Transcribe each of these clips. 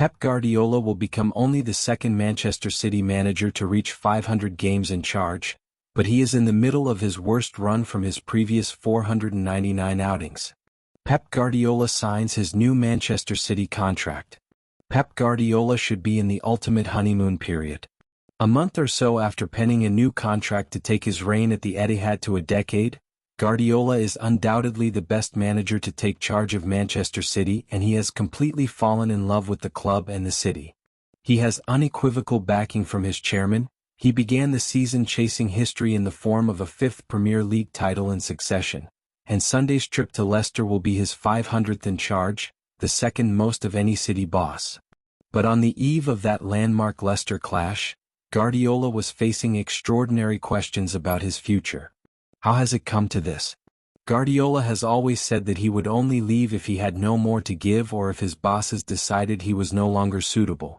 Pep Guardiola will become only the second Manchester City manager to reach 500 games in charge, but he is in the middle of his worst run from his previous 499 outings. Pep Guardiola signs his new Manchester City contract. Pep Guardiola should be in the ultimate honeymoon period. A month or so after penning a new contract to take his reign at the Etihad to a decade, Guardiola is undoubtedly the best manager to take charge of Manchester City, and he has completely fallen in love with the club and the city. He has unequivocal backing from his chairman. He began the season chasing history in the form of a fifth Premier League title in succession, and Sunday's trip to Leicester will be his 500th in charge, the second most of any City boss. But on the eve of that landmark Leicester clash, Guardiola was facing extraordinary questions about his future. How has it come to this? Guardiola has always said that he would only leave if he had no more to give or if his bosses decided he was no longer suitable.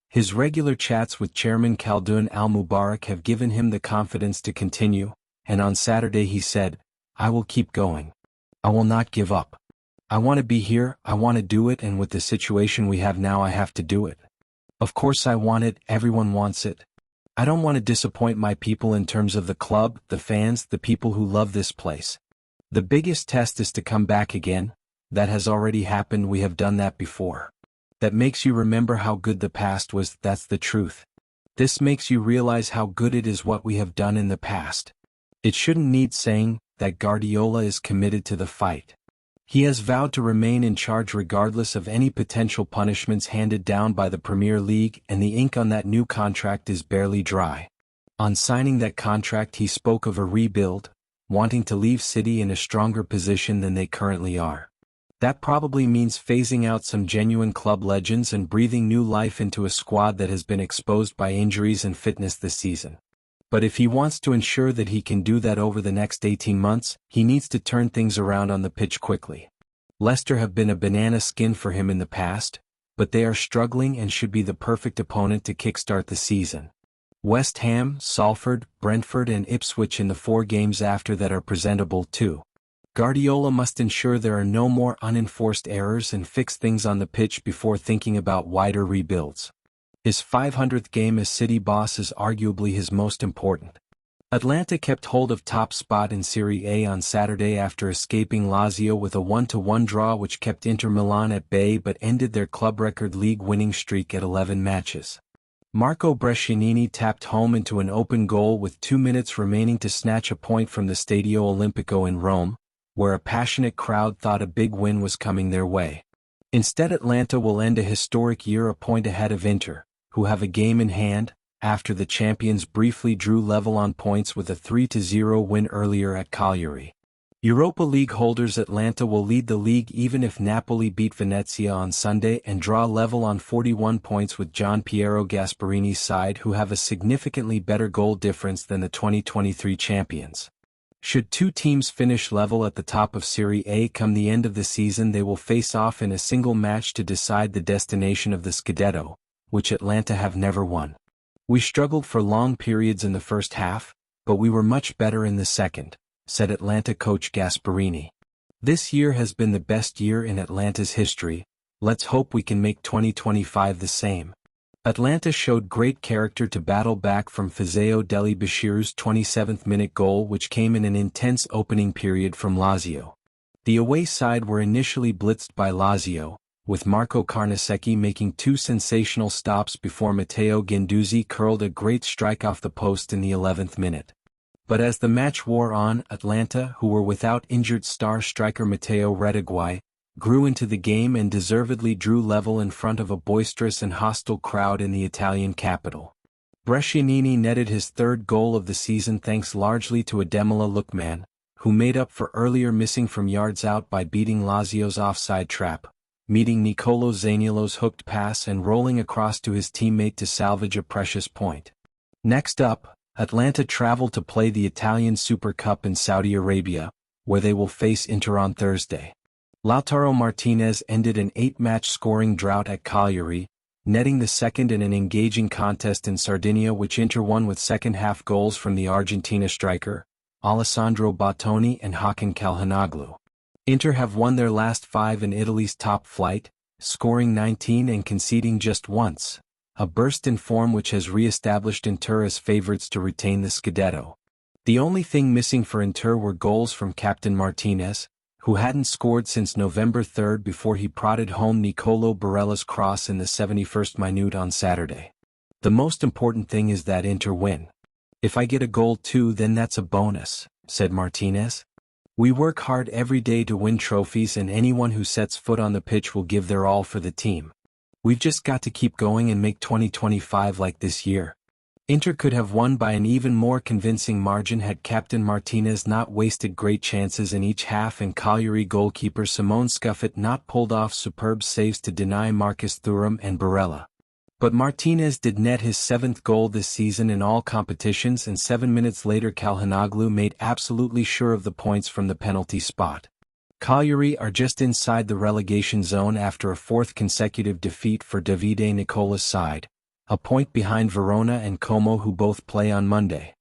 His regular chats with Chairman Khaldoon Al-Mubarak have given him the confidence to continue, and on Saturday he said, "I will keep going. I will not give up. I want to be here, I want to do it, and with the situation we have now I have to do it. Of course I want it, everyone wants it. I don't want to disappoint my people in terms of the club, the fans, the people who love this place. The biggest test is to come back again. That has already happened, we have done that before. That makes you remember how good the past was, that's the truth. This makes you realize how good it is what we have done in the past." It shouldn't need saying that Guardiola is committed to the fight. He has vowed to remain in charge regardless of any potential punishments handed down by the Premier League, and the ink on that new contract is barely dry. On signing that contract he spoke of a rebuild, wanting to leave City in a stronger position than they currently are. That probably means phasing out some genuine club legends and breathing new life into a squad that has been exposed by injuries and fitness this season. But if he wants to ensure that he can do that over the next 18 months, he needs to turn things around on the pitch quickly. Leicester have been a banana skin for him in the past, but they are struggling and should be the perfect opponent to kickstart the season. West Ham, Salford, Brentford and Ipswich in the 4 games after that are presentable too. Guardiola must ensure there are no more unenforced errors and fix things on the pitch before thinking about wider rebuilds. His 500th game as City boss is arguably his most important. Atlanta kept hold of top spot in Serie A on Saturday after escaping Lazio with a 1-1 draw which kept Inter Milan at bay but ended their club record league winning streak at 11 matches. Marco Brescianini tapped home into an open goal with 2 minutes remaining to snatch a point from the Stadio Olimpico in Rome, where a passionate crowd thought a big win was coming their way. Instead, Atlanta will end a historic year a point ahead of Inter, who have a game in hand, after the champions briefly drew level on points with a 3-0 win earlier at Cagliari. Europa League holders Atlanta will lead the league even if Napoli beat Venezia on Sunday and draw level on 41 points with Gian Piero Gasperini's side, who have a significantly better goal difference than the 2023 champions. Should two teams finish level at the top of Serie A come the end of the season, they will face off in a single match to decide the destination of the Scudetto, which Atlanta have never won. "We struggled for long periods in the first half, but we were much better in the second," said Atlanta coach Gasperini. "This year has been the best year in Atlanta's history. Let's hope we can make 2025 the same." Atlanta showed great character to battle back from Fizeo Deli Bashiru's 27th-minute goal, which came in an intense opening period from Lazio. The away side were initially blitzed by Lazio, with Marco Carnesecchi making 2 sensational stops before Matteo Guendouzi curled a great strike off the post in the 11th minute. But as the match wore on, Atlanta, who were without injured star striker Matteo Retegui, grew into the game and deservedly drew level in front of a boisterous and hostile crowd in the Italian capital. Brescianini netted his 3rd goal of the season thanks largely to Ademola Lookman, who made up for earlier missing from yards out by beating Lazio's offside trap, meeting Nicolo Zaniolo's hooked pass and rolling across to his teammate to salvage a precious point. Next up, Atlanta travel to play the Italian Super Cup in Saudi Arabia, where they will face Inter on Thursday. Lautaro Martinez ended an 8-match scoring drought at Cagliari, netting the second in an engaging contest in Sardinia, which Inter won with second-half goals from the Argentina striker, Alessandro Bottoni and Hakan Calhanoglu. Inter have won their last 5 in Italy's top flight, scoring 19 and conceding just once, a burst in form which has re-established Inter as favorites to retain the Scudetto. The only thing missing for Inter were goals from captain Martinez, who hadn't scored since November 3 before he prodded home Nicolo Barella's cross in the 71st minute on Saturday. The most important thing is that Inter win. If I get a goal too, then that's a bonus, said Martinez. We work hard every day to win trophies, and anyone who sets foot on the pitch will give their all for the team. We've just got to keep going and make 2025 like this year. Inter could have won by an even more convincing margin had captain Martinez not wasted great chances in each half and Cagliari goalkeeper Simone Scuffet not pulled off superb saves to deny Marcus Thuram and Barella. But Martinez did net his 7th goal this season in all competitions, and 7 minutes later Calhanoglu made absolutely sure of the points from the penalty spot. Cagliari are just inside the relegation zone after a 4th consecutive defeat for Davide Nicola's side, a point behind Verona and Como, who both play on Monday.